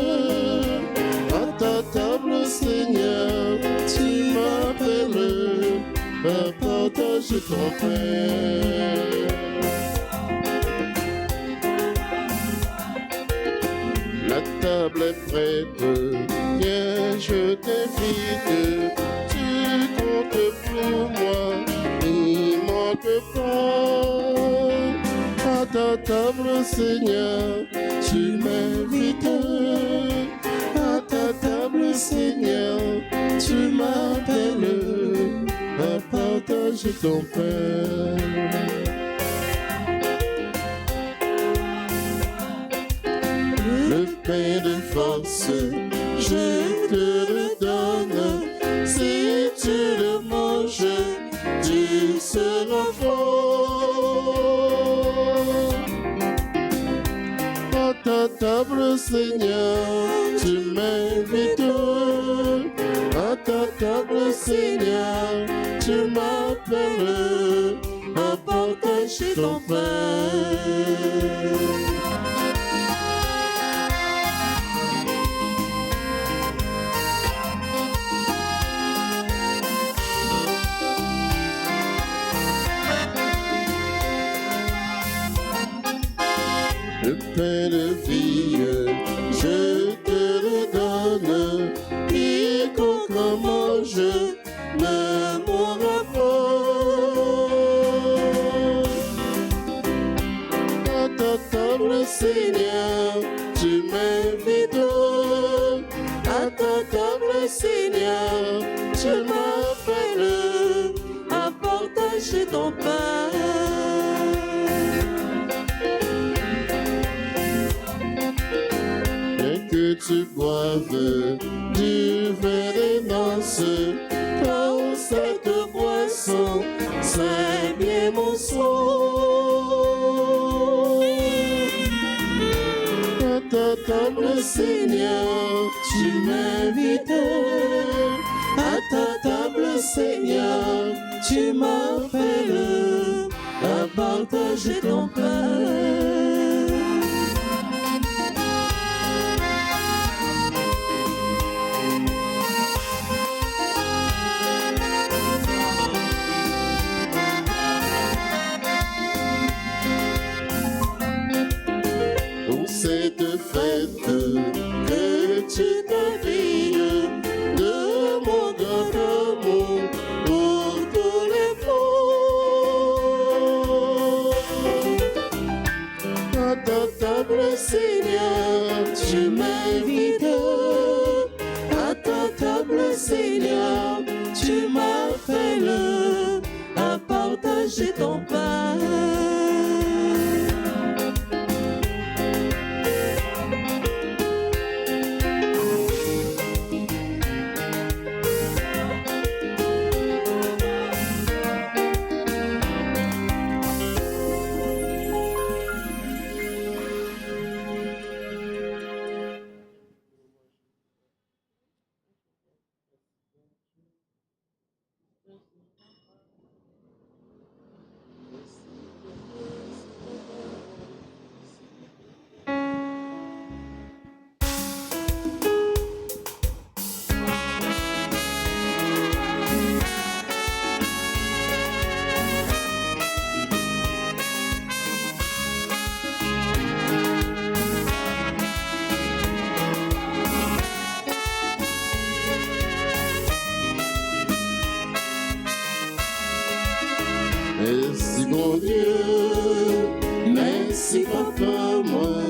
S1: À ta table, Seigneur, tu m'appelles à partager ton pain. La table est prête, viens, je t'invite. Tu comptes pour moi, il manque pas. À ta table, Seigneur, tu m'invites. À ta table, Seigneur, tu m'appelles à partager ton pain. Le pain de force, je te le donne. Si tu le manges, tu seras fort. À ta table, Seigneur, tu m'invites. À ta table, Seigneur, tu m'appelles à partager ton pain. Le pain de vie, je te le donne. Quiconque en mange ne mourra pas. À ta table, Seigneur, tu m'invites. À ta table, Seigneur, tu m'appelles à partager ton pain. Que tu boives du vin des noces, car cette boisson, c'est bien mon sang. À ta table, Seigneur, tu m'invites. À ta table, Seigneur, tu m'appelles à partager ton pain. Cette fête que tu t'habilles de mon grand amour pour tous les jours. À ta table, Seigneur, tu m'invites. À ta table, Seigneur, tu m'appelles à partager ton pain. mon Dieu. Merci, papa, moi.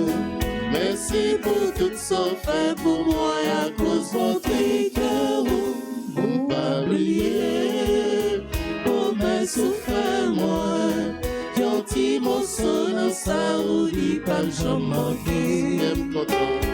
S1: Merci pour tout ce fait pour moi à cause de votre cœur. Mon pas oublier, pour mes souffrances, moi. Gentil, mon son, ça oublie pas le jour manqué.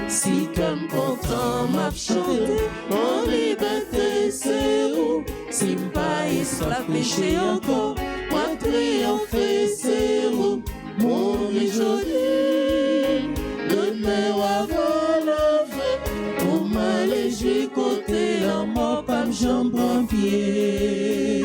S1: Si comme content m'a chanté, en liberté c'est où? Si m'pas esclave péché encore, moi triompher c'est où? Mon joli, demain on va lever, pour m'alléger côté en mort, pas jambe en pied.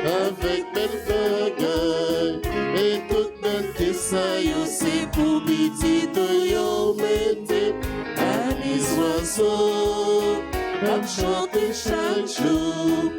S1: Avec belle bagaille et toute belle tessaille, c'est pour petit yo mettez à les oiseaux à me chanter chaque jour.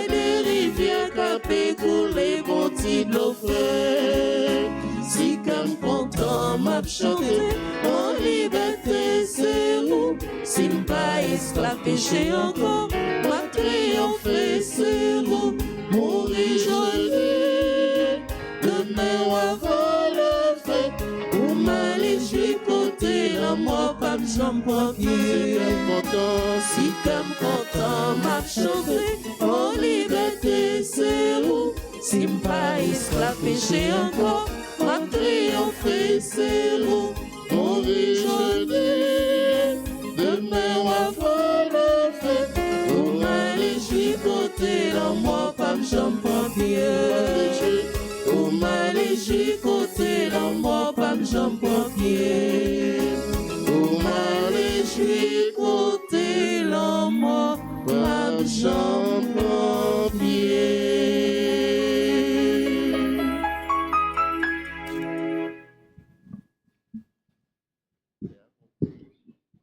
S1: Des rivières capées couler bon petit de l'eau fraîche. Si comme content m'a chanté en liberté c'est où? Si m'pas esclave péché encore, moi triompher c'est où? Mourir joli, demain on va lever, pour m'alléger côté la mort, pas me jambe en pied. Si comme content m'a chanté, en liberté c'est où? Si m'pas esclave péché encore, moi triompher c'est où? Mourir joli, demain on va lever, pour m'alléger côté la mort, pas me jambe en pied. Pour m'alléger côté la mort, pas me jambe en pied. Pour m'alléger côté la mort, pas me jambe en pied.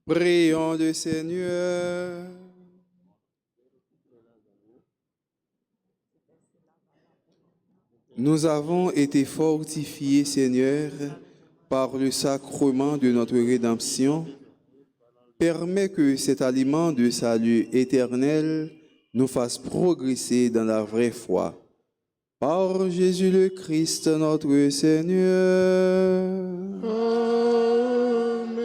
S2: Prions le Seigneur. Nous avons été fortifiés, Seigneur, par le sacrement de notre rédemption. Permets que cet aliment de salut éternel nous fasse progresser dans la vraie foi. Par Jésus le Christ, notre Seigneur.
S1: Amen.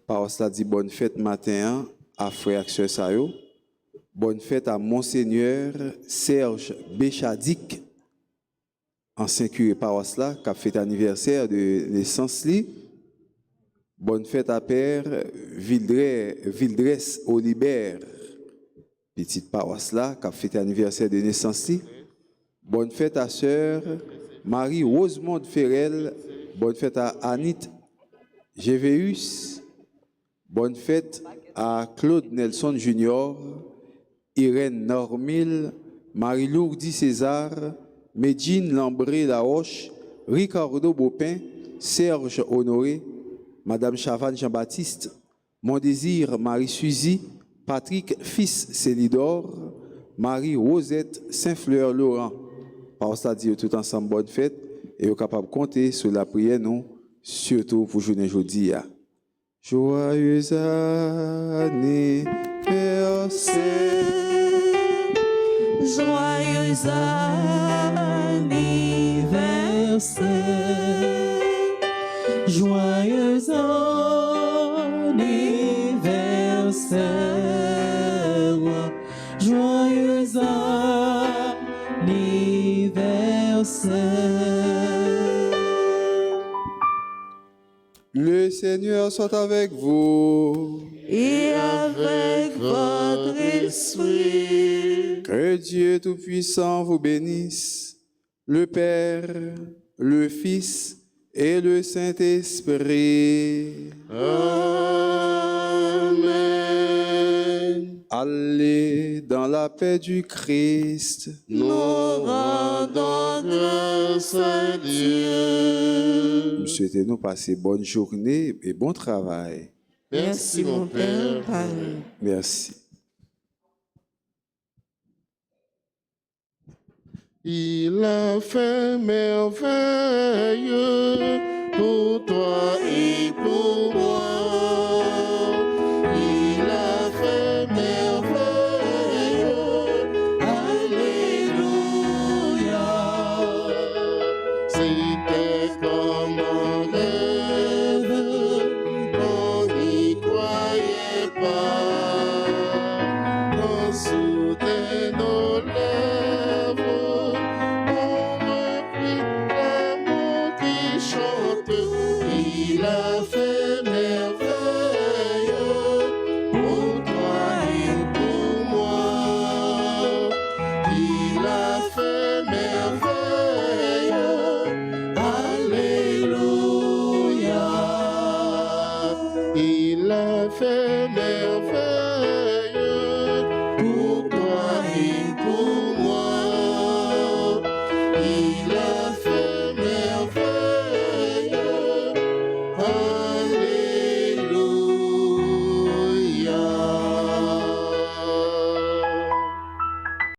S2: Par cela dit bonne fête matin à frère et sœur Sayo. Bonne fête à Monseigneur Serge Béchadik, ancien curé paroisse là, qui a fait anniversaire de naissance. Bonne fête à Père Vildres Olibert, petite paroisse là, qui a fait anniversaire de naissance. Bonne fête à Sœur Marie Rosemonde Ferrel. Bonne fête à Anit Gévéus. Bonne fête à Claude Nelson Junior. Irène Normil, Marie-Lourdi César, Médine Lambré Laroche, Ricardo Bopin, Serge Honoré, Madame Chavannes Jean-Baptiste, Mondésir Marie-Suzy, Patrick Fils Célidor, Marie-Rosette Saint-Fleur Laurent. Par ça dit tout ensemble bonne fête et vous capable de compter sur la prière nous, surtout pour journée aujourd'hui. Joyeux anniversaire.
S3: Joyeux anniversaire,
S4: Joyeux anniversaire, joyeux anniversaire.
S2: Le Seigneur soit avec vous.
S3: et avec votre esprit.
S2: Que Dieu Tout-Puissant vous bénisse, le Père, le Fils et le Saint-Esprit.
S1: Amen.
S2: Allez dans la paix du Christ.
S1: Nous rendons grâce à Dieu.
S2: Nous souhaitons nous passer bonne journée et bon travail.
S1: Merci mon Père.
S2: Merci.
S1: Il a fait merveille pour toi et pour moi. Il a fait merveille. Alléluia. C'était comme un rêve, on n'y croyait pas. Quand soudain nos lèvres ont repris l'amour qui chante. Il a fait